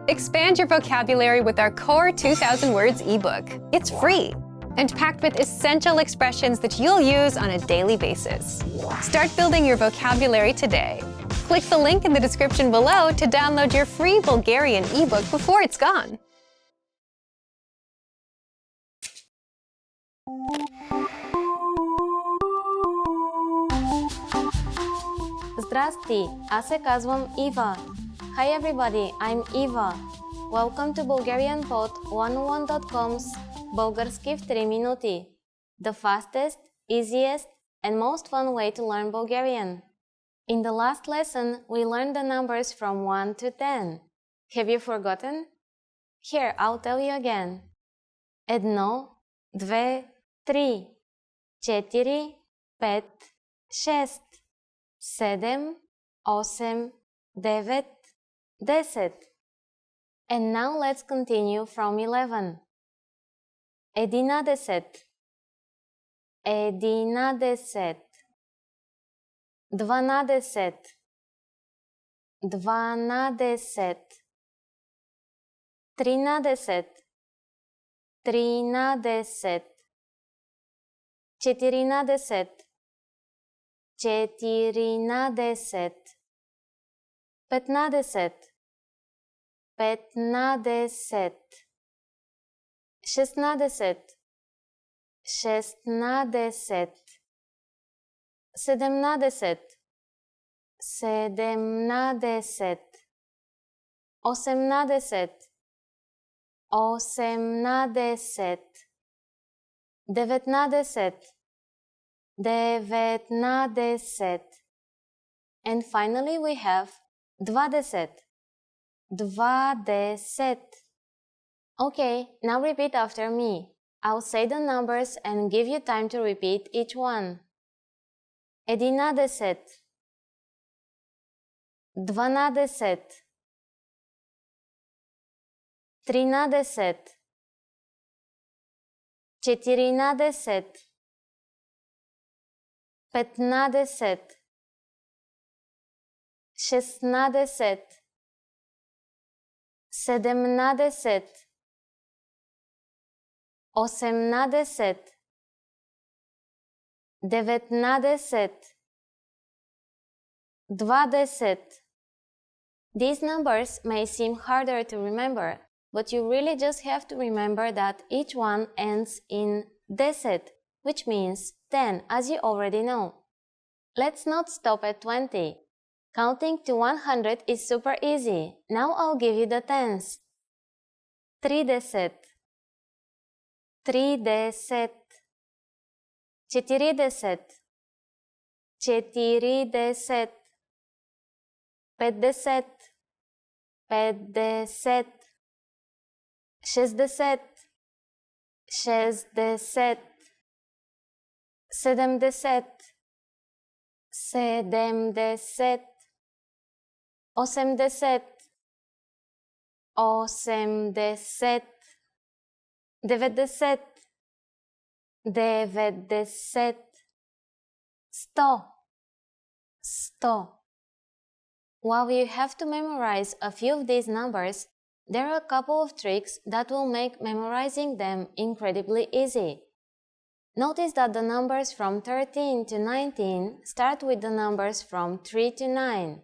Expand your vocabulary with our Core 2000 Words ebook. It's free and packed with essential expressions that you'll use on a daily basis. Start building your vocabulary today. Click the link in the description below to download your free Bulgarian ebook before it's gone. Здрасти, аз се казвам Ива. Hi everybody, I'm Eva. Welcome to BulgarianPod101.com's Български в 3 минути. The fastest, easiest, and most fun way to learn Bulgarian. In the last lesson, we learned the numbers from 1 to 10. Have you forgotten? Here, I'll tell you again. 1, 2, 3, 4, 5, 6, 7, 8, 9, 10. And now let's continue from 11. 11, 11, 12, 12, 13, 13, 14, 14, 15, 15, 16, 16, 17, 17, 18, 18, 19, 19, and finally we have 20. 20. Okay, now repeat after me. I'll say the numbers and give you time to repeat each one. 11, 12, 13, 14, 15, 16, 17, 18, 19, 20. These numbers may seem harder to remember, but you really just have to remember that each one ends in deset, which means 10, as you already know. Let's not stop at 20. Counting to 100 is super easy. Now I'll give you the tens. 30, 30, 40, 40, 50, 50, 60, 60, 70, 70, 80, 80, 90, 90, 100, 100. While you have to memorize a few of these numbers, there are a couple of tricks that will make memorizing them incredibly easy. Notice that the numbers from 13 to 19 start with the numbers from 3 to 9.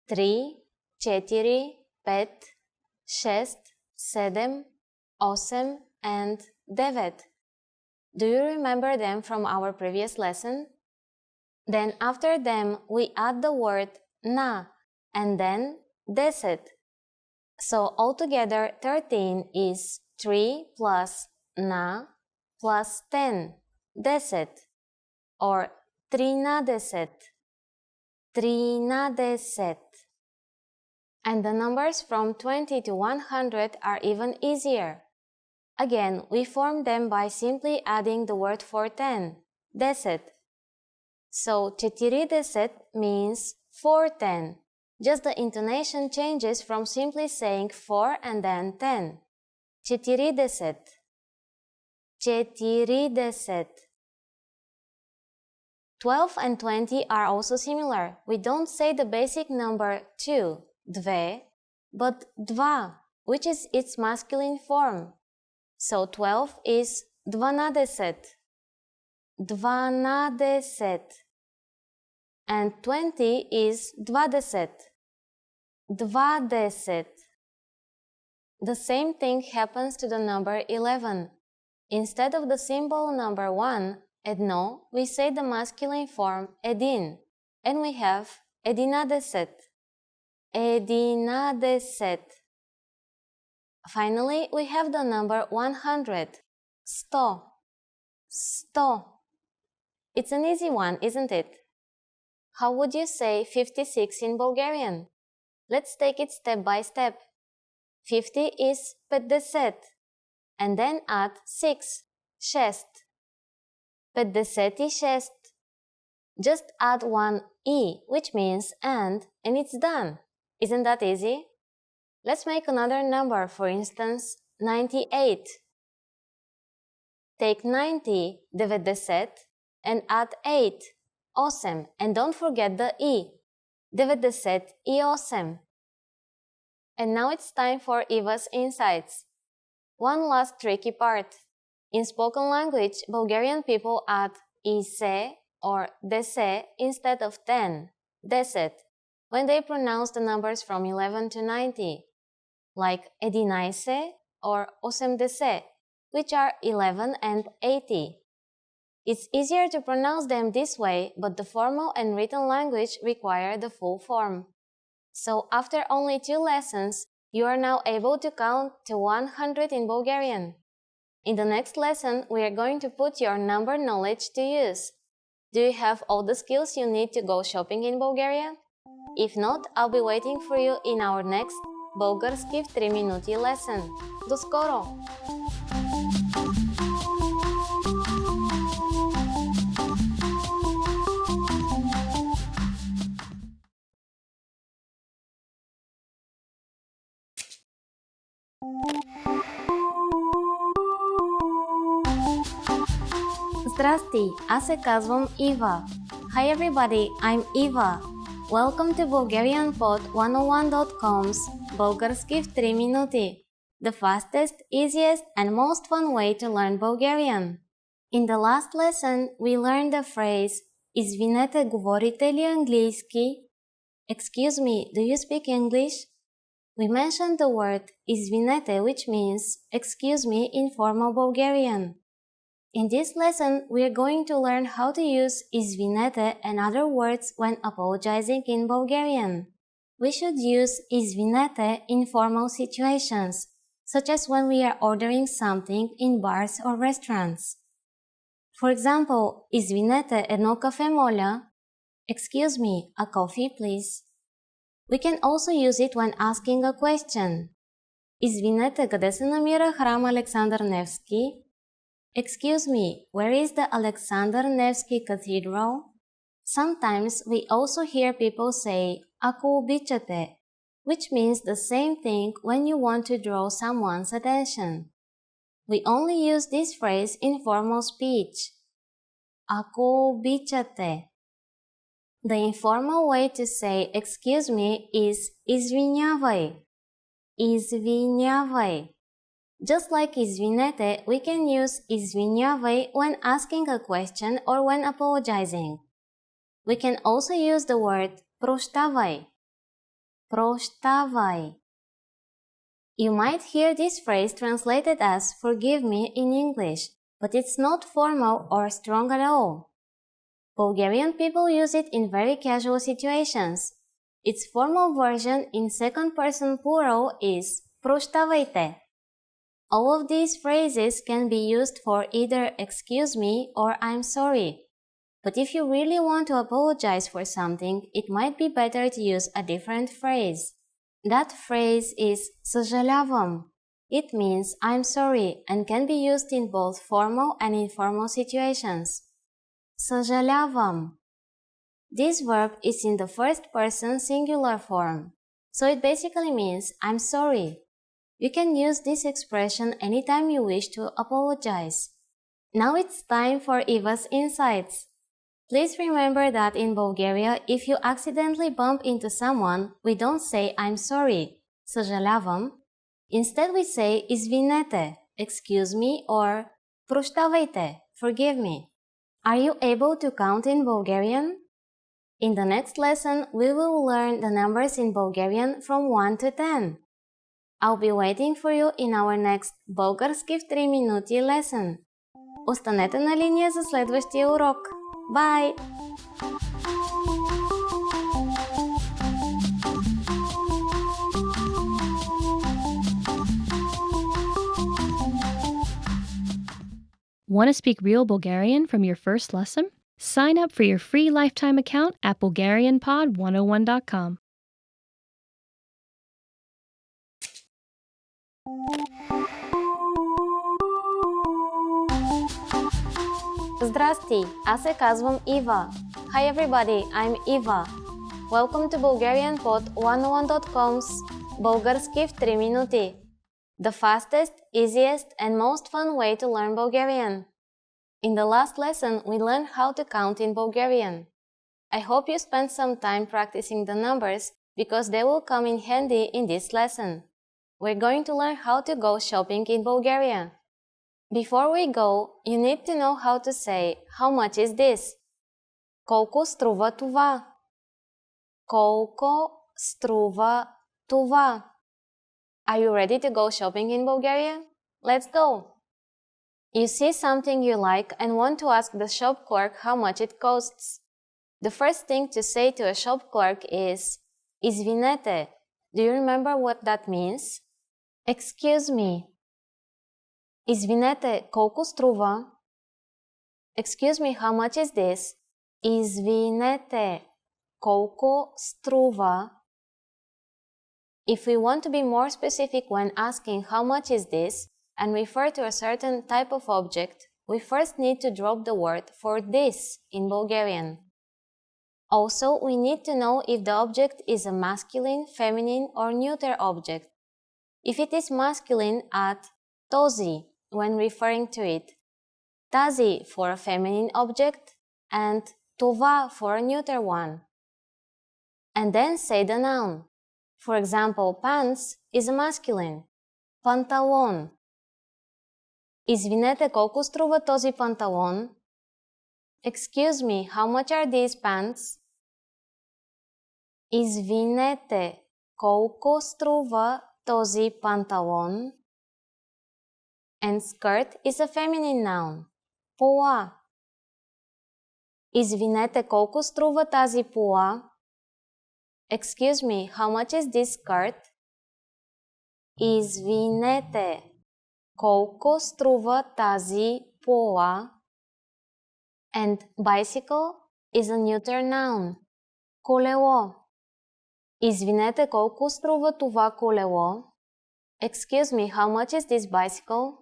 3, 4, 5, 6, 7, 8, and 9. Do you remember them from our previous lesson? Then after them, we add the word na and then deset. So altogether 13 is 3 plus na plus 10, deset, or 13, 13. And the numbers from 20 to 100 are even easier. Again, we form them by simply adding the word for 10, deset. So 40 means 410. Just the intonation changes from simply saying 4 and then 10. 40. 40. 12 and 20 are also similar. We don't say the basic number 2, 2, but dva, which is its masculine form. So 12 is dvanadeset. Dvanadeset. And 20 is dvadeset. Dvadeset. The same thing happens to the number 11. Instead of the symbol number 1, edno, we say the masculine form edin, and we have edinadeset. Edinadeset. Finally, we have the number 100. Sto. Sto. It's an easy one, isn't it? How would you say 56 in Bulgarian? Let's take it step by step. 50 is 50, and then add 6, šest. 56. Just add one e, which means and it's done. Isn't that easy? Let's make another number, for instance, 98. Take 90, 90, and add 8, 8, and don't forget the e. 98. And now it's time for Eva's insights. One last tricky part. In spoken language, Bulgarian people add ise or dese instead of 10, deset, when they pronounce the numbers from 11 to 90, like edinaise or 80, which are 11 and 80. It's easier to pronounce them this way, but the formal and written language require the full form. So after only 2 lessons, you are now able to count to 100 in Bulgarian. In the next lesson, we are going to put your number knowledge to use. Do you have all the skills you need to go shopping in Bulgaria? If not, I'll be waiting for you in our next Bulgarski в 3 минути lesson. До скоро! Здрасти, аз се казвам Ива. Hi everybody, I'm Eva. Welcome to BulgarianPod101.com's Bulgarski в 3 минути, the fastest, easiest and most fun way to learn Bulgarian. In the last lesson, we learned the phrase Извинете, говорите ли английски? Excuse me, do you speak English? We mentioned the word извинете, which means excuse me in formal Bulgarian. In this lesson, we are going to learn how to use извинете and other words when apologizing in Bulgarian. We should use извинете in formal situations, such as when we are ordering something in bars or restaurants. For example, извинете, едно кафе моля. Excuse me, a coffee please. We can also use it when asking a question. Извинете, къде се намира храм Александър Невски? Excuse me, where is the Alexander Nevsky Cathedral? Sometimes we also hear people say, ако обичате, which means the same thing when you want to draw someone's attention. We only use this phrase in formal speech. Ако обичате. The informal way to say excuse me is извинявай. Извинявай. Just like извинете, we can use извинявай when asking a question or when apologizing. We can also use the word прощавай. Прощавай. You might hear this phrase translated as forgive me in English, but it's not formal or strong at all. Bulgarian people use it in very casual situations. Its formal version in second person plural is прощавайте. All of these phrases can be used for either excuse me or I'm sorry. But if you really want to apologize for something, it might be better to use a different phrase. That phrase is съжалявам. It means I'm sorry and can be used in both formal and informal situations. съжалявам. This verb is in the first person singular form, so it basically means I'm sorry. You can use this expression anytime you wish to apologize. Now it's time for Eva's insights. Please remember that in Bulgaria, if you accidentally bump into someone, we don't say I'm sorry. съжалявам, instead we say извинете, excuse me, or прощавайте, forgive me. Are you able to count in Bulgarian? In the next lesson, we will learn the numbers in Bulgarian from 1 to 10. I'll be waiting for you in our next български в 3 минути lesson. Останете на линия за следващия урок. Bye! Want to speak real Bulgarian from your first lesson? Sign up for your free lifetime account at BulgarianPod101.com. Здрасти, аз се казвам Ива. Hi everybody, I'm Eva. Welcome to BulgarianPod101.com's български в 3 минути. The fastest, easiest, and most fun way to learn Bulgarian. In the last lesson, we learned how to count in Bulgarian. I hope you spent some time practicing the numbers because they will come in handy in this lesson. We're going to learn how to go shopping in Bulgaria. Before we go, you need to know how to say, how much is this? Колко струва това? Колко струва това? Are you ready to go shopping in Bulgaria? Let's go! You see something you like and want to ask the shop clerk how much it costs. The first thing to say to a shop clerk is, Извинете. Do you remember what that means? Excuse me. Извинете, колко струва? Excuse me, how much is this? Извинете, колко струва? If we want to be more specific when asking how much is this and refer to a certain type of object, we first need to drop the word for this in Bulgarian. Also, we need to know if the object is a masculine, feminine, or neuter object. If it is masculine, add този when referring to it, тази for a feminine object, and това for a neuter one. And then say the noun. For example, pants is a masculine. Панталон. Извинете, колко струва този панталон? Excuse me, how much are these pants? Извинете, колко струва този панталон? And skirt is a feminine noun. Пола. Извинете, колко струва тази пола? Excuse me, how much is this skirt? Извинете, колко струва тази пола? And bicycle is a neuter noun. Колело. Извинете, колко струва това колело? Excuse me, how much is this bicycle?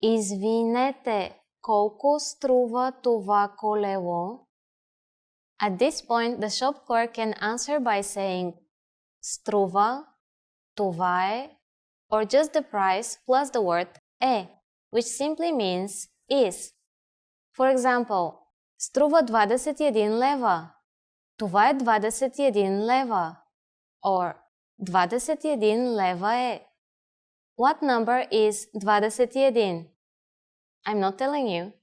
Извинете, колко струва това колело? At this point, the shop clerk can answer by saying струва, това е, or just the price plus the word е, which simply means is. For example, струва 21 лева. Това е 21 лева. Or 21 лева е. What number is 21? I'm not telling you.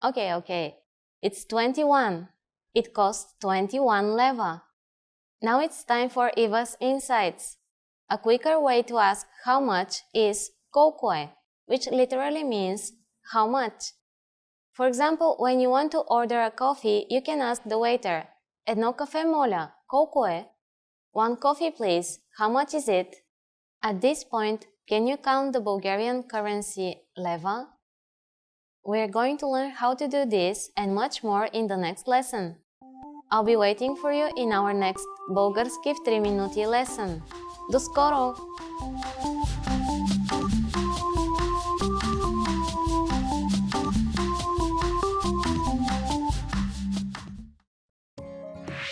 Okay. It's 21. It costs 21 leva. Now it's time for Eva's insights. A quicker way to ask how much is колко е, which literally means how much. For example, when you want to order a coffee, you can ask the waiter, едно кафе моля, колко е? One coffee please, how much is it? At this point, can you count the Bulgarian currency leva? We are going to learn how to do this and much more in the next lesson. I'll be waiting for you in our next български в 3 минути lesson. До скоро!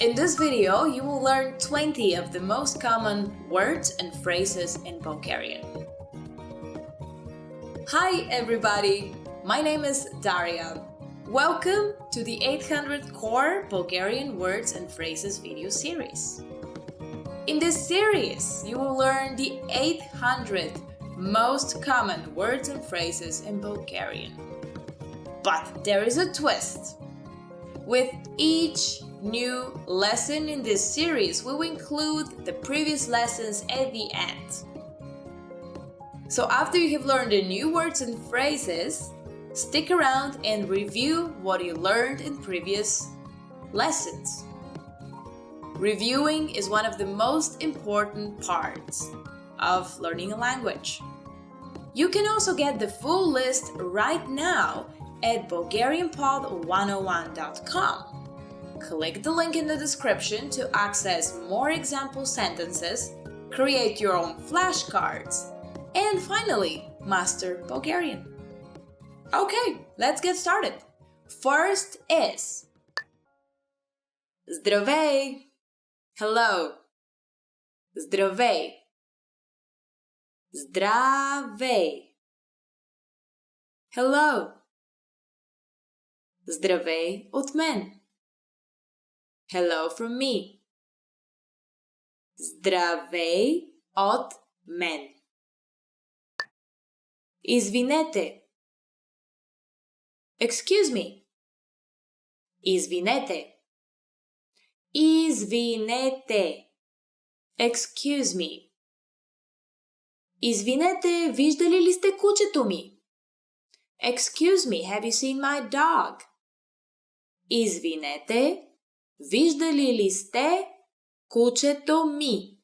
In this video, you will learn 20 of the most common words and phrases in Bulgarian. Hi everybody! My name is Daria. Welcome to the 800 Core Bulgarian Words and Phrases video series. In this series, you will learn the 800 most common words and phrases in Bulgarian. But there is a twist. With each new lesson in this series, we will include the previous lessons at the end. So after you have learned the new words and phrases, stick around and review what you learned in previous lessons. Reviewing is one of the most important parts of learning a language. You can also get the full list right now at BulgarianPod101.com. Click the link in the description to access more example sentences, create your own flashcards, and finally, master Bulgarian. Okay, let's get started. First is Здравей! Hello. Здравей. Здравей. Hello. Здравей от мен. Hello from me. Здравей от мен. Извинете. Excuse me. Извинете. Извинете. Excuse me. Извинете, виждали ли сте кучето ми? Excuse me, have you seen my dog? Извинете, виждали ли сте кучето ми?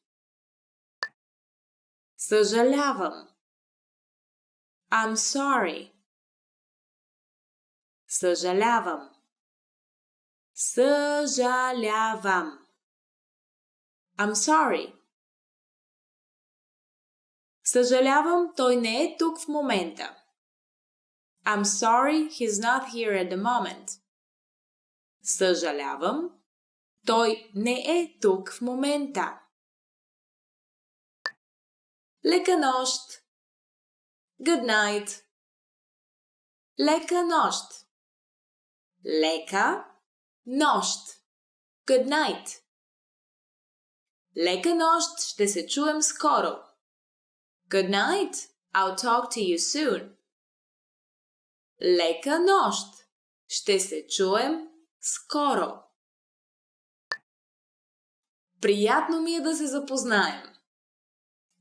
Съжалявам. I'm sorry. Съжалявам. Съжалявам. I'm sorry. Съжалявам, той не е тук в момента. I'm sorry, he's not here at the moment. Съжалявам, той не е тук в момента. Лека нощ. Good night. Лека нощ. Лека нощ. Good night. Лека нощ, ще се чуем скоро. Good night, I'll talk to you soon. Лека нощ, ще се чуем скоро. Приятно ми е да се запознаем.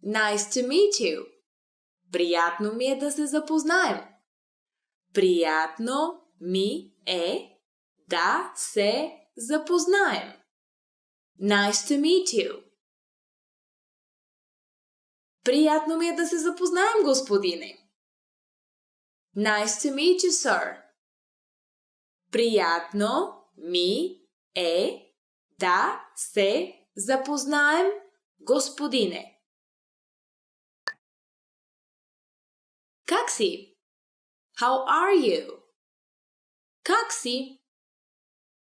Nice to meet you. Приятно ми е да се запознаем. Приятно ми е да се запознаем. Nice to meet you. Приятно ми е да се запознаем, господине. Nice to meet you, sir. Приятно ми е да се запознаем, господине. Как си? How are you? Как си?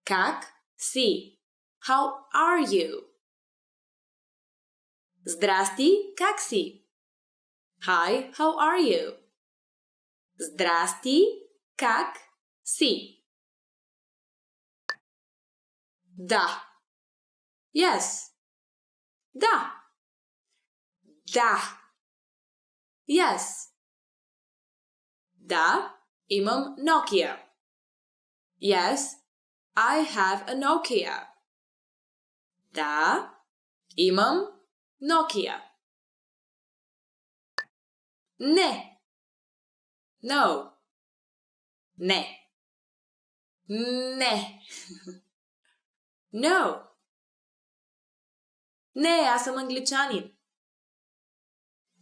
Как си? How are you? Здрасти, как си? Hi, how are you? Здрасти, как си? Да. Yes. Да. Да. Yes. Да, имам Nokia. Yes, I have a Nokia. Да, имам Nokia. Не. No. Не. Не. No. Не, аз съм англичанин.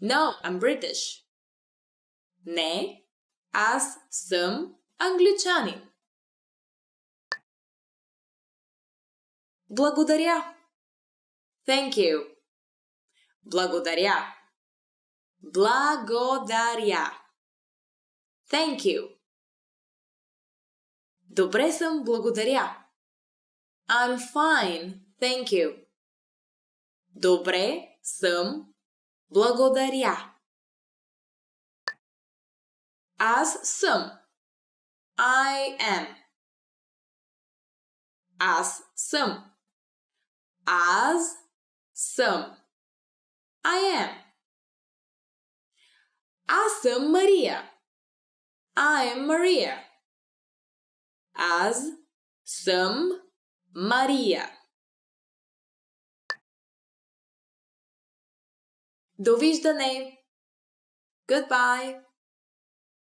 No, I'm British. Не, аз съм англичанин. Благодаря. Thank you. Благодаря. Благодаря. Thank you. Добре съм, благодаря. I'm fine, thank you. Добре съм, благодаря. Аз съм. I am. Аз съм. Аз Съм. I am. Аз съм Мария. I am Maria. Аз съм Мария. Довиждане. Goodbye.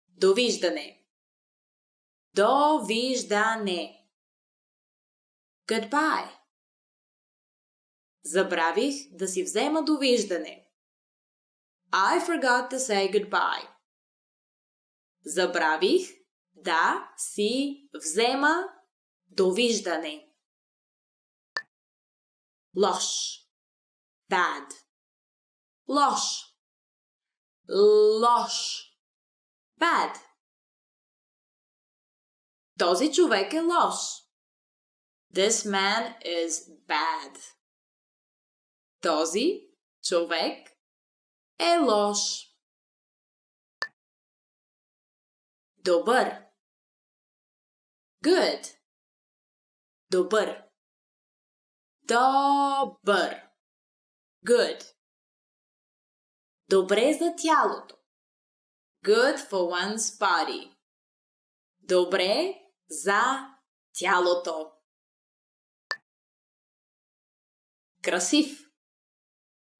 Довиждане. Довиждане. Goodbye. Забравих да си взема довиждане. I forgot to say goodbye. Забравих да си взема довиждане. Лош. Bad. Лош. Лош. Bad. Този човек е лош. This man is bad. Този човек е лош. Добър. Good. Добър. Добър. Good. Добре за тялото. Good for one's body. Добре за тялото. Красив.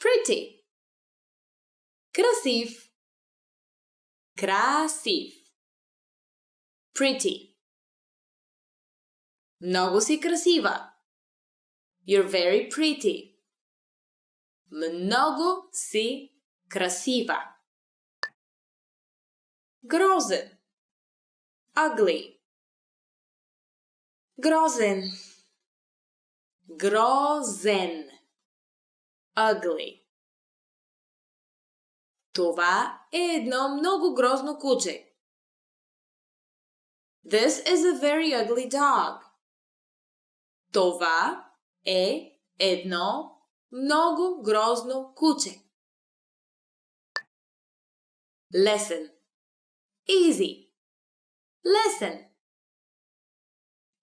Pretty. Красив. Красив. Pretty. Много си красива. You're very pretty. Много си красива. Грозен. Ugly. Грозен. Грозен. Ugly. Това е едно много грозно куче. This is a very ugly dog. Това е едно много грозно куче. Лесен. Easy. Лесен.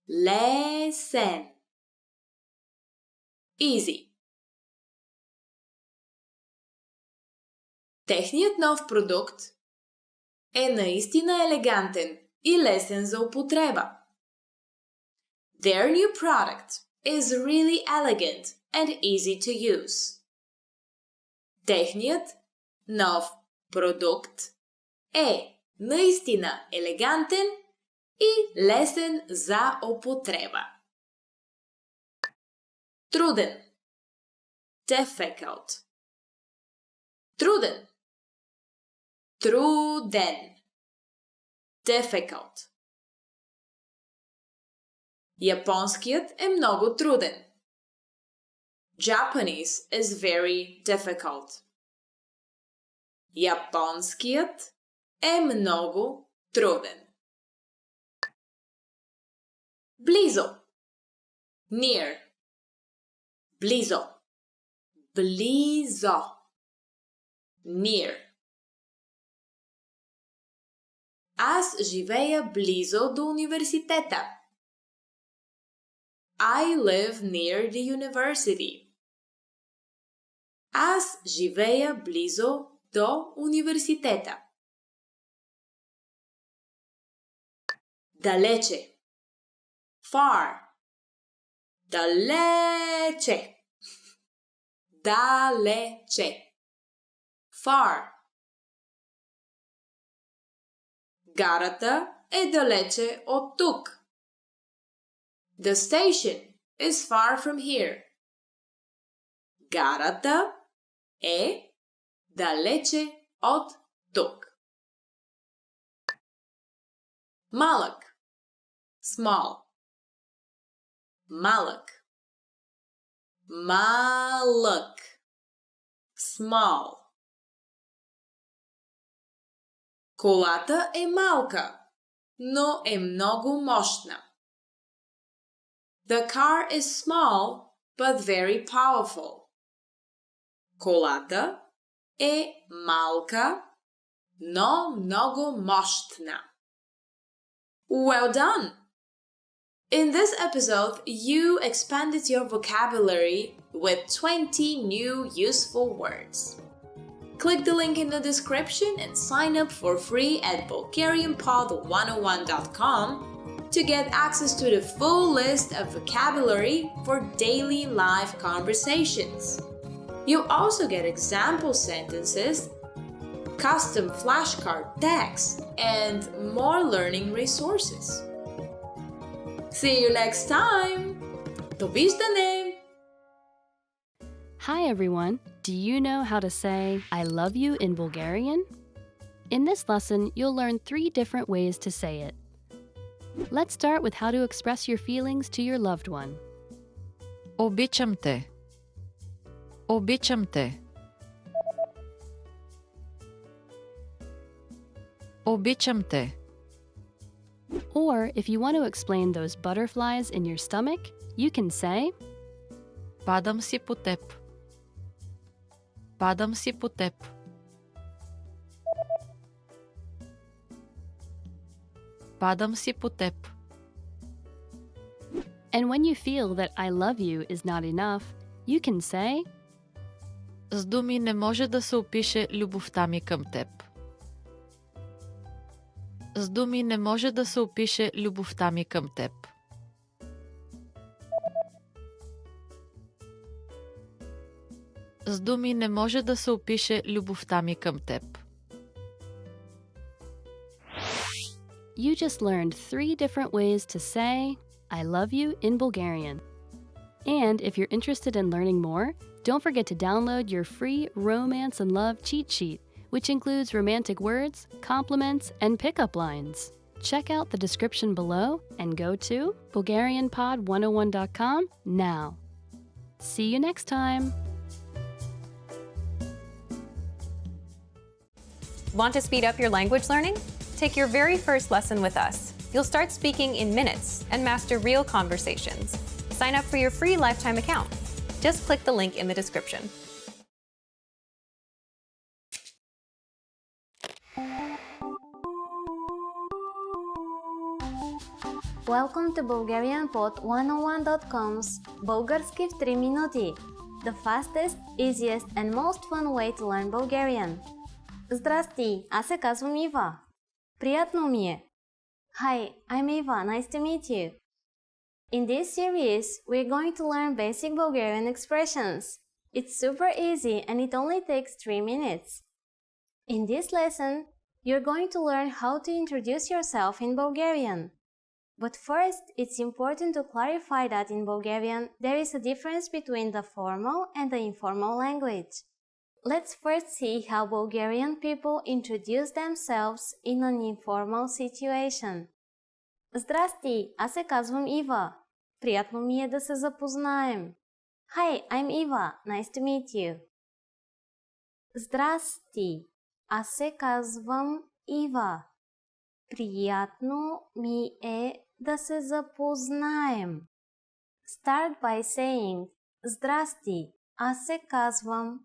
Лесен. Easy. Техният нов продукт е наистина елегантен и лесен за употреба. Their new product is really elegant and easy to use. Техният нов продукт е наистина елегантен и лесен за употреба. Труден. Difficult. Труден. Труден. Difficult. Японският е много труден. Japanese is very difficult. Японският е много труден. Близо. Near. Близо. Близо. Near. Аз живея близо до университета. I live near the university. Аз живея близо до университета. Далече. Far. Далече. Далече. Far. Гарата е далече от тук. The station is far from here. Гарата е далече от тук. Малък. Small. Малък. Малък. Small. Колата е малка, но е много мощна. The car is small, but very powerful. Колата е малка, но много мощна. Well done! In this episode, you expanded your vocabulary with 20 new useful words. Click the link in the description and sign up for free at BulgarianPod101.com to get access to the full list of vocabulary for daily live conversations. You also get example sentences, custom flashcard tags, and more learning resources. See you next time! Do vistane! Hi everyone! Do you know how to say I love you in Bulgarian? In this lesson, you'll learn 3 different ways to say it. Let's start with how to express your feelings to your loved one. Обичам те. Обичам те. Обичам те. Or if you want to explain those butterflies in your stomach, you can say Падам си по теб. Падам си по теб. Падам си по теб. And when you feel that I love you is not enough, you can say С думи не може да се опише любовта ми към теб. С думи не може да се опише любовта ми към теб. С думи не може да се опише любовта ми към теб. You just learned 3 different ways to say I love you in Bulgarian. And if you're interested in learning more, don't forget to download your free Romance and Love cheat sheet, which includes romantic words, compliments, and pickup lines. Check out the description below and go to BulgarianPod101.com now. See you next time! Want to speed up your language learning? Take your very first lesson with us. You'll start speaking in minutes and master real conversations. Sign up for your free lifetime account. Just click the link in the description. Welcome to BulgarianPod101.com's Bulgarski в 3 минути, the fastest, easiest and most fun way to learn Bulgarian. Здрасти, аз се казвам Ива. Приятно ми е. Hi, I'm Eva. Nice to meet you. In this series, we're going to learn basic Bulgarian expressions. It's super easy and it only takes 3 minutes. In this lesson, you're going to learn how to introduce yourself in Bulgarian. But first, it's important to clarify that in Bulgarian, there is a difference between the formal and the informal language. Let's first see how Bulgarian people introduce themselves in an informal situation. Здрасти, аз се казвам Ива. Приятно ми е да се запознаем. Hi, I'm Eva. Nice to meet you. Здрасти, аз се казвам Ива. Приятно ми е да се запознаем. Start by saying Здрасти, аз се казвам.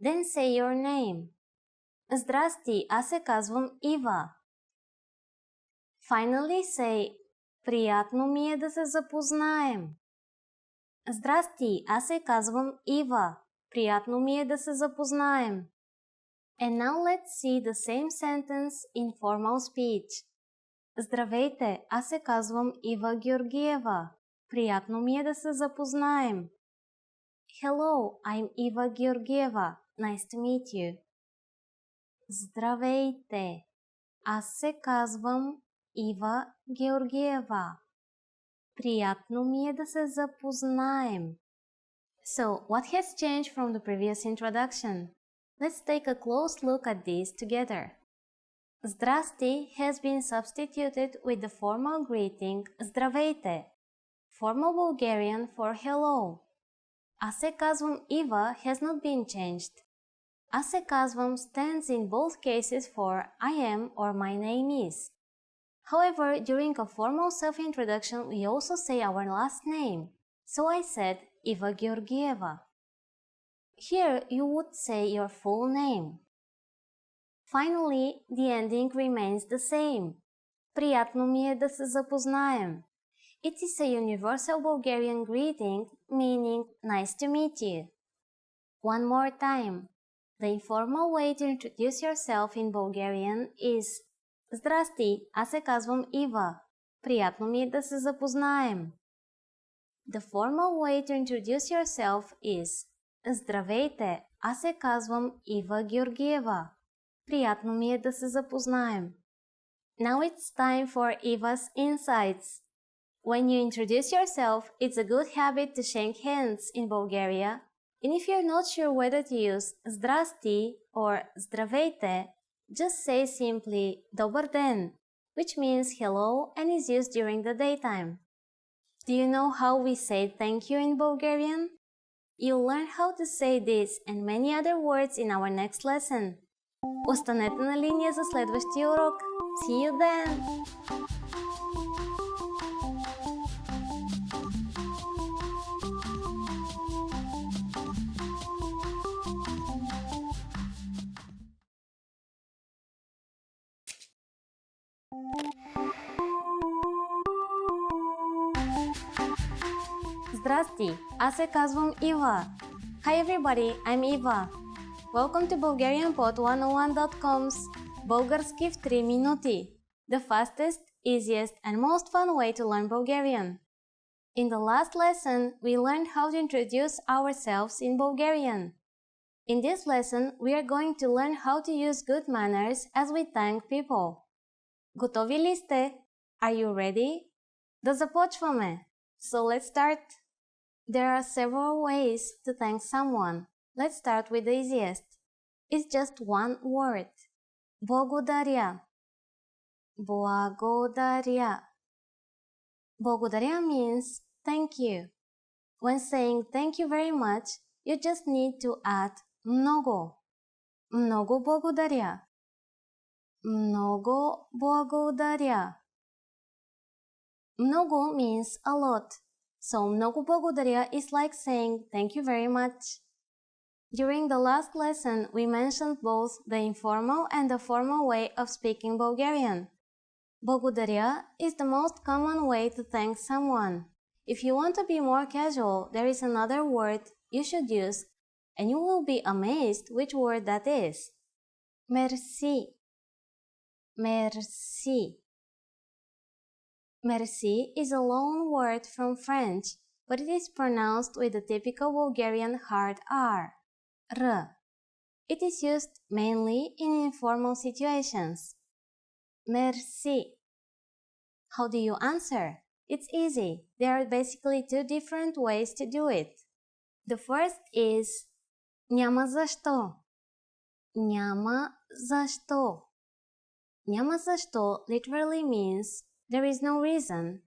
Then say your name. Здрасти, аз се казвам Ива. Finally say Приятно ми е да се запознаем. Здрасти, аз се казвам Ива. Приятно ми е да се запознаем. And now let's see the same sentence in formal speech. Здравейте, аз се казвам Ива Георгиева. Приятно ми е да се запознаем. Hello, I'm Eva Georgieva. Nice to meet you. Здравейте, аз се казвам Ива Георгиева. Приятно ми е да се запознаем. So, what has changed from the previous introduction? Let's take a close look at these together. Здрасти has been substituted with the formal greeting Здравейте, formal Bulgarian for hello. Аз се казвам Ива has not been changed. Аз се казвам stands in both cases for I am or my name is. However, during a formal self-introduction, we also say our last name. So I said Eva Georgieva. Here, you would say your full name. Finally, the ending remains the same. Приятно ми е да се запознаем. It is a universal Bulgarian greeting meaning nice to meet you. One more time. The informal way to introduce yourself in Bulgarian is Здрасти, аз се казвам Ива. Приятно ми е да се запознаем. The formal way to introduce yourself is Здравейте, аз се казвам Ива Георгиева. Приятно ми е да се запознаем. Now it's time for Iva's insights. When you introduce yourself, it's a good habit to shake hands in Bulgaria. And if you're not sure whether to use Здрасти or Здравейте, just say simply Добър ден, which means hello and is used during the daytime. Do you know how we say thank you in Bulgarian? You'll learn how to say this and many other words in our next lesson. Останете на линия за следващия урок. See you then! Здрасти, аз се казвам Ива. Hi everybody, I'm Eva. Welcome to BulgarianPod101.com's Български в 3 минути, the fastest, easiest and most fun way to learn Bulgarian. In the last lesson, we learned how to introduce ourselves in Bulgarian. In this lesson, we are going to learn how to use good manners as we thank people. Готови ли сте? Are you ready? Да започваме! So let's start. There are several ways to thank someone. Let's start with the easiest. It's just one word. Благодаря. Благодаря. Благодаря means thank you. When saying thank you very much, you just need to add много. Много благодаря. Много благодаря. Много means a lot. So много благодаря is like saying thank you very much. During the last lesson, we mentioned both the informal and the formal way of speaking Bulgarian. Благодаря is the most common way to thank someone. If you want to be more casual, there is another word you should use, and you will be amazed which word that is. Merci. Merci. Merci is a loan word from French, but it is pronounced with the typical Bulgarian hard R. R. It is used mainly in informal situations. Merci. How do you answer? It's easy. There are basically two different ways to do it. The first is няма защо. Няма защо. Няма защо literally means there is no reason,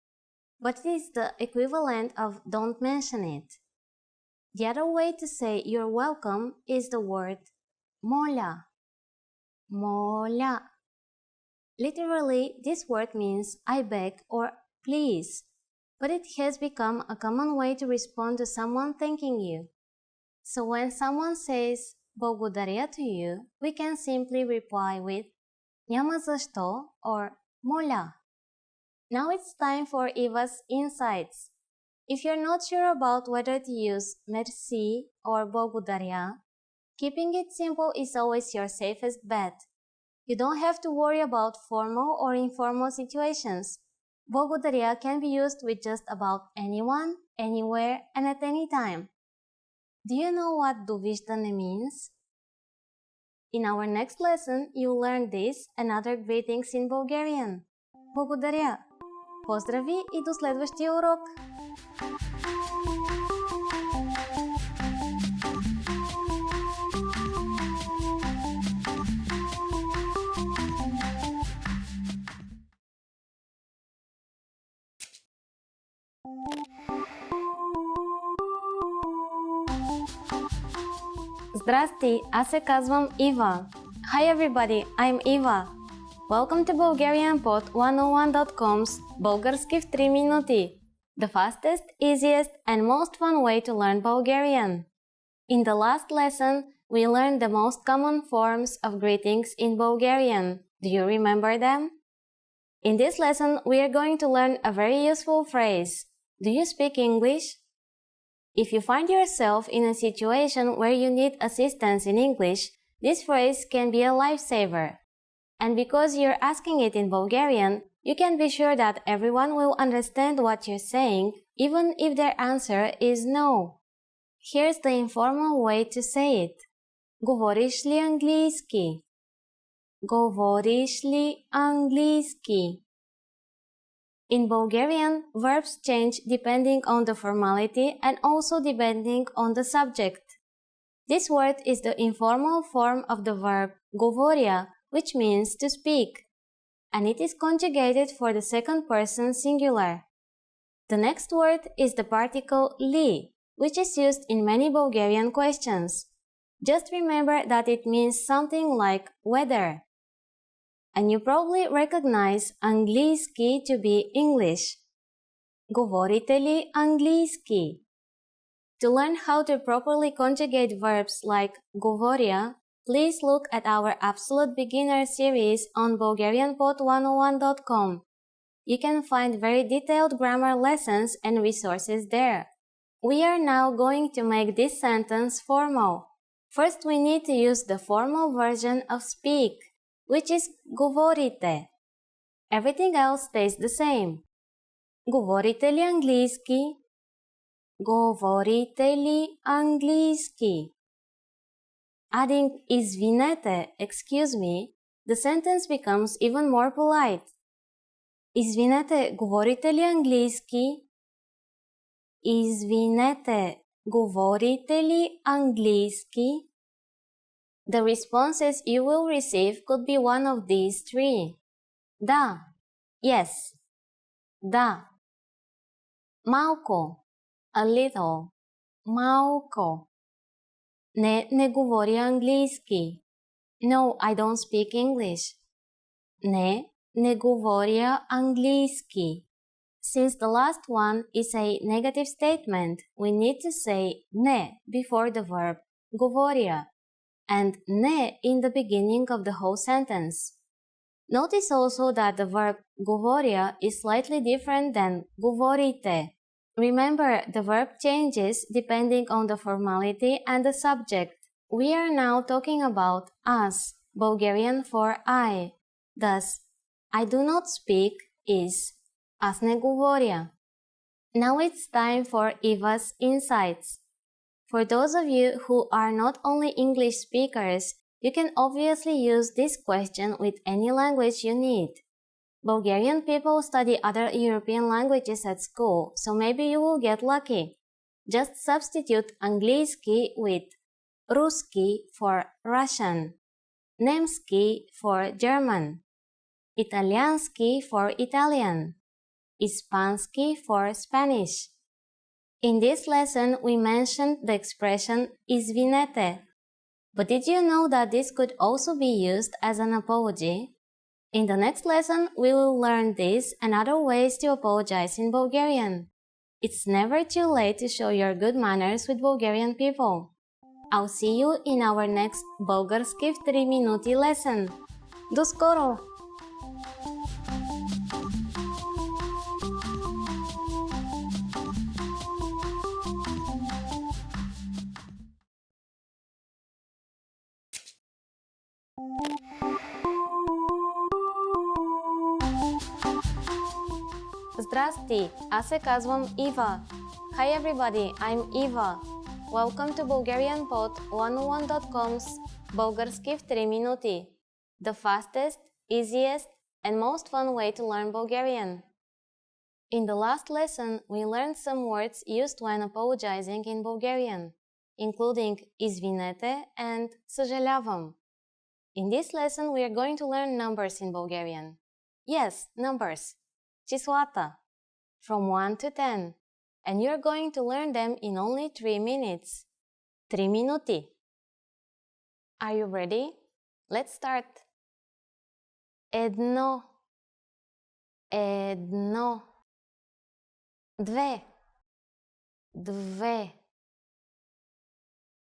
but it is the equivalent of don't mention it. The other way to say you're welcome is the word моля. Моля. Literally, this word means I beg or please, but it has become a common way to respond to someone thanking you. So when someone says благодаря to you, we can simply reply with няма защо or моля. Now it's time for Eva's insights. If you're not sure about whether to use merci or благодаря, keeping it simple is always your safest bet. You don't have to worry about formal or informal situations. Благодаря can be used with just about anyone, anywhere, and at any time. Do you know what довиждане means? In our next lesson, you'll learn this and other greetings in Bulgarian. Благодаря! Поздрави и до следващия урок! Здрасти, аз се казвам Ива. Hi everybody, I'm Eva. Welcome to BulgarianPod101.com's Български в 3 минути, the fastest, easiest and most fun way to learn Bulgarian. In the last lesson, we learned the most common forms of greetings in Bulgarian. Do you remember them? In this lesson, we are going to learn a very useful phrase. Do you speak English? If you find yourself in a situation where you need assistance in English, this phrase can be a lifesaver. And because you're asking it in Bulgarian, you can be sure that everyone will understand what you're saying, even if their answer is no. Here's the informal way to say it. Говориш ли английски? Говориш ли английски? In Bulgarian, verbs change depending on the formality and also depending on the subject. This word is the informal form of the verb говоря, which means to speak, and it is conjugated for the second person singular. The next word is the particle li, which is used in many Bulgarian questions. Just remember that it means something like weather. And you probably recognize английски to be English. Говорите ли английски? To learn how to properly conjugate verbs like говоря, please look at our Absolute Beginner series on BulgarianPod101.com. You can find very detailed grammar lessons and resources there. We are now going to make this sentence formal. First, we need to use the formal version of speak, which is говорите. Everything else stays the same. Говорите ли английски? Говорите ли английски? Adding извинете, excuse me, the sentence becomes even more polite. Извинете, говорите ли английски? Извинете, говорите ли английски? The responses you will receive could be one of these three. Да, yes. Да. Малко, a little. Малко. Не говоря английски. No, I don't speak English. Не говоря английски. Since the last one is a negative statement, we need to say не before the verb говоря and не in the beginning of the whole sentence. Notice also that the verb говоря is slightly different than говорите. Remember, the verb changes depending on the formality and the subject. We are now talking about us, Bulgarian for I. Thus, I do not speak is аз не говоря. Now it's time for Eva's insights. For those of you who are not only English speakers, you can obviously use this question with any language you need. Bulgarian people study other European languages at school, so maybe you will get lucky. Just substitute английски with русски for Russian, немски for German, итальянски for Italian, испански for Spanish. In this lesson, we mentioned the expression извинете. But did you know that this could also be used as an apology? In the next lesson, we will learn this and other ways to apologize in Bulgarian. It's never too late to show your good manners with Bulgarian people. I'll see you in our next Bulgarski в 3 минути lesson. До скоро! Здрасти, аз се казвам Ива. Hi everybody, I'm Eva. Welcome to BulgarianPod101.com's Bulgarski в 3 минути. The fastest, easiest, and most fun way to learn Bulgarian. In the last lesson, we learned some words used when apologizing in Bulgarian, including извинете and съжалявам. In this lesson, we are going to learn numbers in Bulgarian. Yes, numbers. Числата. From 1 to 10. And you're going to learn them in only 3 minutes. 3 минути. Are you ready? Let's start. Едно. Едно. Две. Две.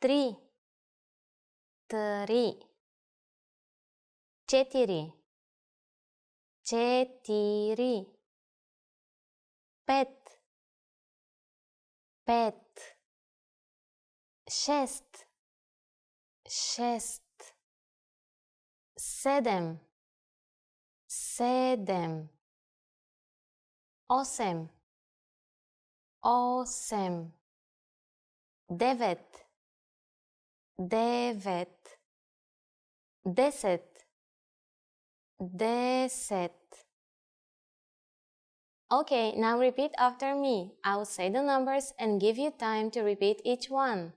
Три. Три. Четири. 4 5 5 6 6 7 7 8 8 9 9 10 10. Okay, now repeat after me. I'll say the numbers and give you time to repeat each one.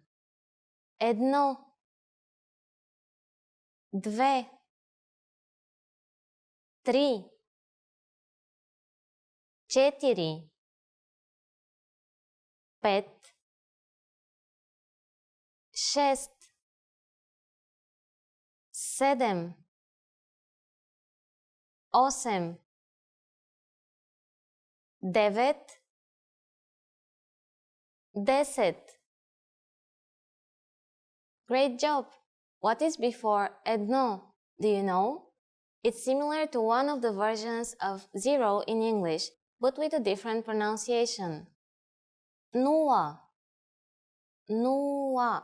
1 2 3 4 5 6 7 8 9 10. Great job! What is before едно? Do you know? It's similar to one of the versions of zero in English, but with a different pronunciation. Нула. Нула.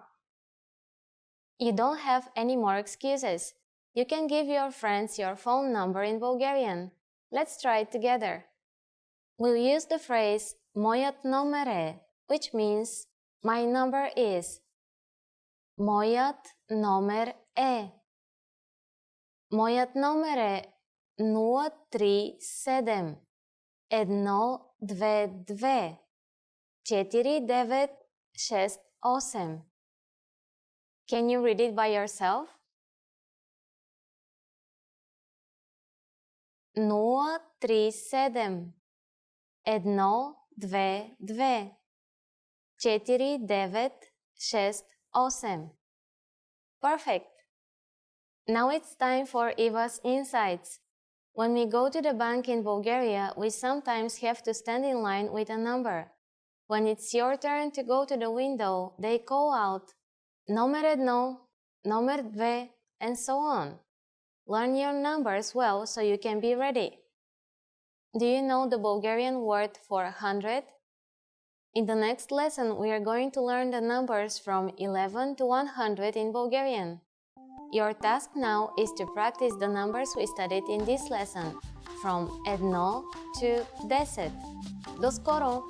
You don't have any more excuses. You can give your friends your phone number in Bulgarian. Let's try it together. We'll use the phrase Моят номер е, which means my number is. Моят номер е. Моят номер е 037 122 4968. Can you read it by yourself? 037 122 4968. Perfect! Now it's time for Eva's insights. When we go to the bank in Bulgaria, we sometimes have to stand in line with a number. When it's your turn to go to the window, they call out номер едно, номер две, and so on. Learn your numbers well so you can be ready. Do you know the Bulgarian word for 100? In the next lesson, we are going to learn the numbers from 11 to 100 in Bulgarian. Your task now is to practice the numbers we studied in this lesson, from едно to 10. До скоро!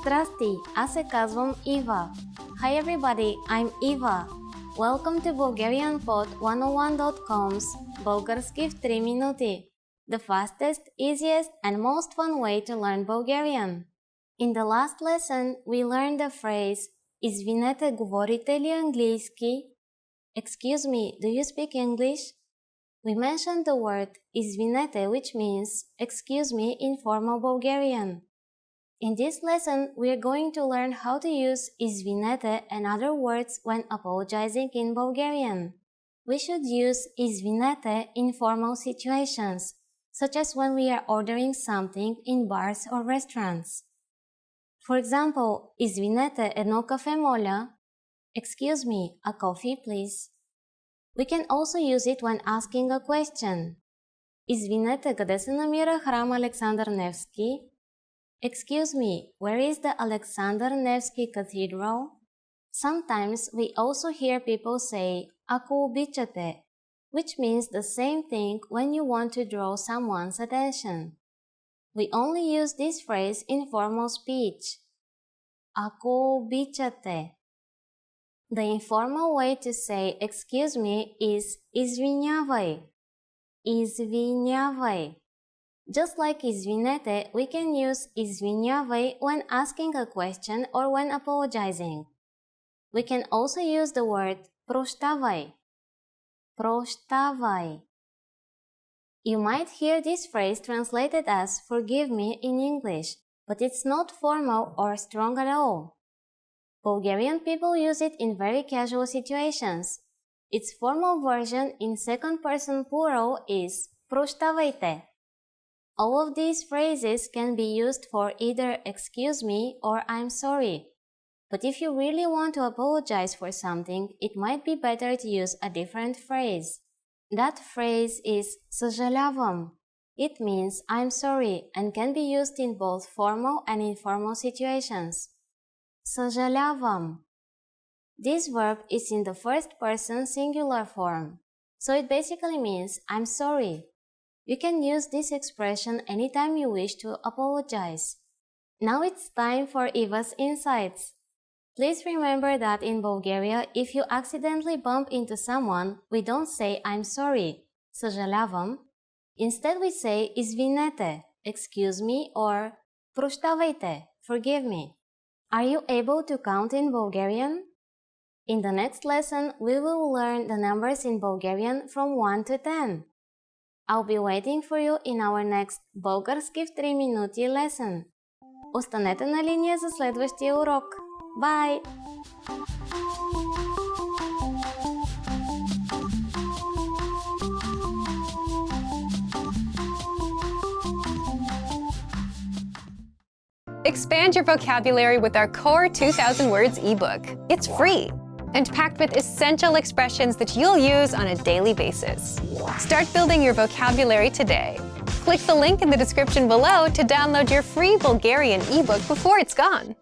Здрасти, аз се казвам Ива. Hi everybody, I'm Eva. Welcome to BulgarianPod101.com's Български в 3 минути, the fastest, easiest, and most fun way to learn Bulgarian. In the last lesson, we learned the phrase Извинете, говорите ли английски? Excuse me, do you speak English? We mentioned the word извинете, which means excuse me in formal Bulgarian. In this lesson, we are going to learn how to use извинете and other words when apologizing in Bulgarian. We should use извинете in formal situations, such as when we are ordering something in bars or restaurants. For example, извинете, едно кафе моля. Excuse me, a coffee please. We can also use it when asking a question. Извинете, къде се намира храм Александър Невски? Excuse me, where is the Alexander Nevsky Cathedral? Sometimes we also hear people say, ако обичате, which means the same thing when you want to draw someone's attention. We only use this phrase in formal speech. Ако обичате. The informal way to say excuse me is извинявай. Извинявай. Just like извинете, we can use извинявай when asking a question or when apologizing. We can also use the word прощавай. Прощавай. You might hear this phrase translated as forgive me in English, but it's not formal or strong at all. Bulgarian people use it in very casual situations. Its formal version in second person plural is прощавайте. All of these phrases can be used for either excuse me or I'm sorry. But if you really want to apologize for something, it might be better to use a different phrase. That phrase is съжалявам. It means I'm sorry and can be used in both formal and informal situations. съжалявам. This verb is in the first person singular form, so it basically means I'm sorry. You can use this expression anytime you wish to apologize. Now it's time for Eva's insights. Please remember that in Bulgaria, if you accidentally bump into someone, we don't say I'm sorry, съжалявам. Instead we say извинете, excuse me, or прощавайте, forgive me. Are you able to count in Bulgarian? In the next lesson, we will learn the numbers in Bulgarian from 1 to 10. I'll be waiting for you in our next Български в 3 минути lesson. Останете на линия за следващия урок. Bye! Expand your vocabulary with our Core 2000 Words ebook. It's free and packed with essential expressions that you'll use on a daily basis. Start building your vocabulary today. Click the link in the description below to download your free Bulgarian ebook before it's gone.